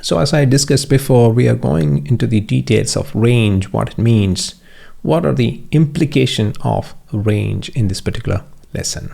So as I discussed before, we are going into the details of range, what it means, what are the implications of range in this particular lesson.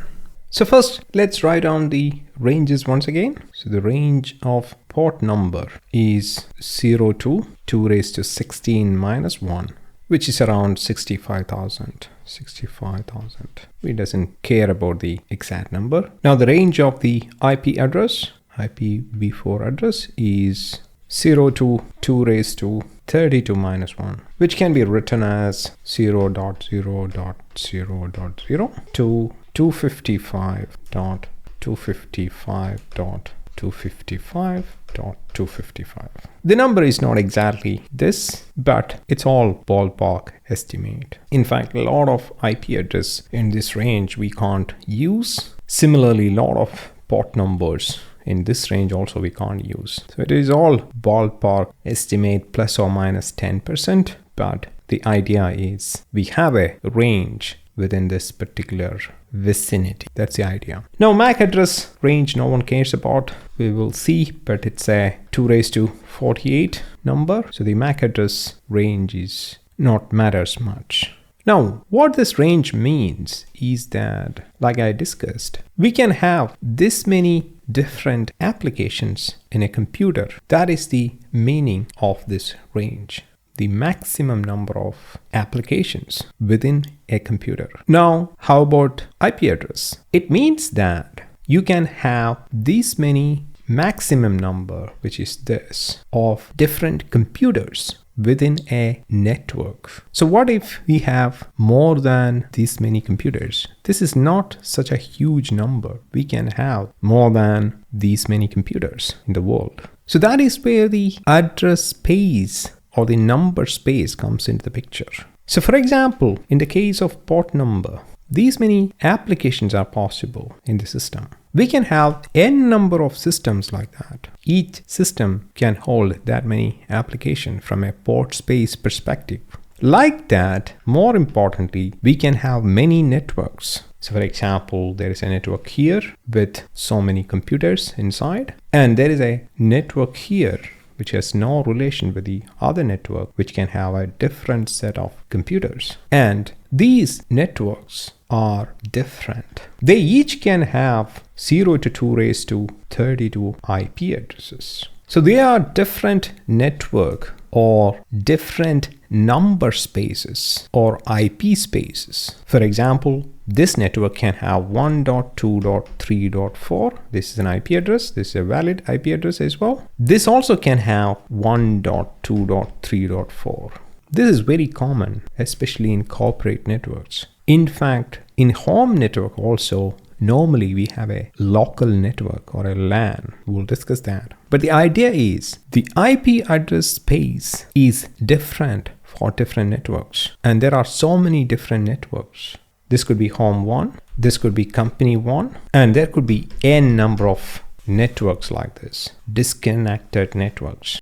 So first, let's write down the ranges once again. So the range of port number is 0 to 2 raised to 16 minus 1, which is around 65,000. 65,000. We doesn't care about the exact number. Now the range of the IP address, IPv4 address, is 0 to 2 raised to 32 minus 1, which can be written as 0.0.0.0 to 255.255.255.255. The number is not exactly this, but it's all ballpark estimate. In fact, a lot of IP address in this range we can't use. Similarly, a lot of port numbers in this range also we can't use. So it is all ballpark estimate plus or minus 10%, but the idea is we have a range within this particular vicinity. That's the idea. Now MAC address range no one cares about. We will see, but it's a 2 raised to 48 number. So the MAC address range is not matters much. Now, what this range means is that, like I discussed, we can have this many different applications in a computer. That is the meaning of this range. The maximum number of applications within a computer. Now, how about IP address? It means that you can have this many maximum number, which is this, of different computers within a network. So what if we have more than these many computers? This is not such a huge number. We can have more than these many computers in the world. So that is where the address space or the number space comes into the picture. So for example, in the case of port number, these many applications are possible in the system. We can have n number of systems like that. Each system can hold that many applications from a port space perspective. Like that, more importantly, we can have many networks. So for example, there is a network here with so many computers inside, and there is a network here which has no relation with the other network, which can have a different set of computers. And these networks are different. They each can have 0 to 2 raised to 32 IP addresses. So they are different network or different number spaces or IP spaces. For example, this network can have 1.2.3.4. This is an IP address. This is a valid IP address as well. This also can have 1.2.3.4. This is very common, especially in corporate networks. In fact, in home network also, normally we have a local network or a LAN. We'll discuss that. But the idea is the IP address space is different for different networks. And there are so many different networks. This could be home 1, this could be company 1, and there could be n number of networks like this, disconnected networks.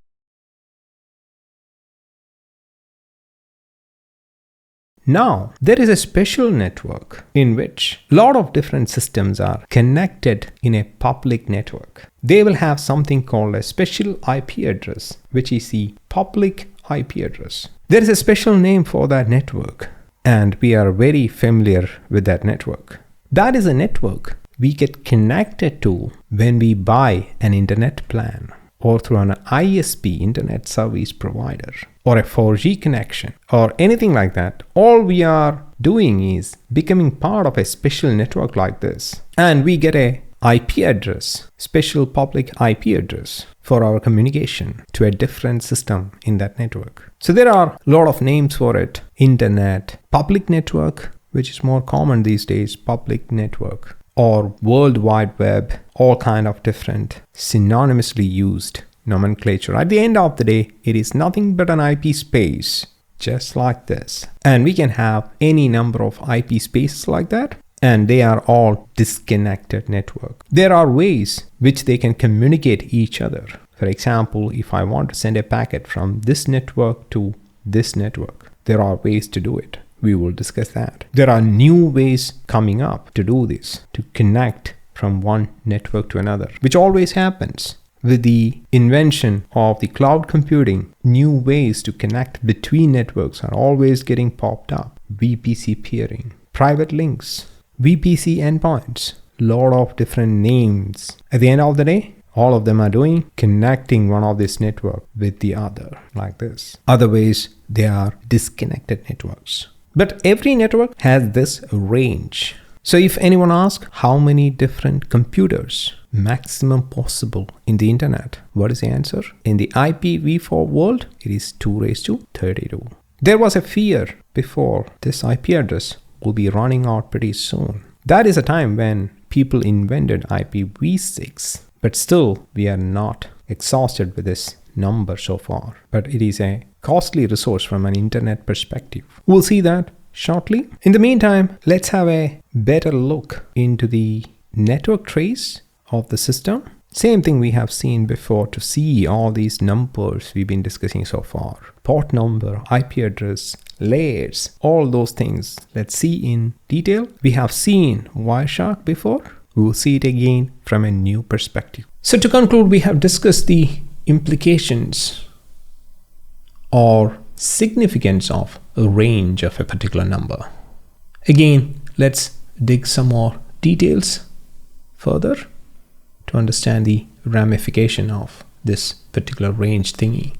Now, there is a special network in which a lot of different systems are connected in a public network. They will have something called a special IP address, which is the public IP address. There is a special name for that network, and we are very familiar with that network. That is a network we get connected to when we buy an internet plan, or through an ISP, internet service provider, or a 4G connection, or anything like that. All we are doing is becoming part of a special network like this. And we get a IP address, special public IP address for our communication to a different system in that network. So there are a lot of names for it. Internet, public network, which is more common these days, public network, or World Wide Web, all kind of different synonymously used nomenclature. At the end of the day, it is nothing but an IP space, just like this. And we can have any number of IP spaces like that, and they are all disconnected network. There are ways which they can communicate each other. For example, if I want to send a packet from this network to this network, there are ways to do it. We will discuss that. There are new ways coming up to do this, to connect from one network to another, which always happens. with the invention of the cloud computing, new ways to connect between networks are always getting popped up. VPC peering, private links, VPC endpoints, lot of different names. At the end of the day, all of them are doing connecting one of this network with the other like this. Otherwise, they are disconnected networks. But every network has this range. So if anyone asks how many different computers maximum possible in the internet, what is the answer? In the IPv4 world, it is 2^32. There was a fear before this IP address will be running out pretty soon. That is a time when people invented IPv6. But still, we are not exhausted with this number so far. But it is a costly resource from an internet perspective. We'll see that shortly. In the meantime, let's have a better look into the network trace of the system. Same thing we have seen before to see all these numbers we've been discussing so far. Port number, IP address, layers, all those things. Let's see in detail. We have seen Wireshark before. We will see it again from a new perspective. So to conclude, we have discussed the implications or significance of a range of a particular number. Again, let's dig some more details further to understand the ramification of this particular range thingy.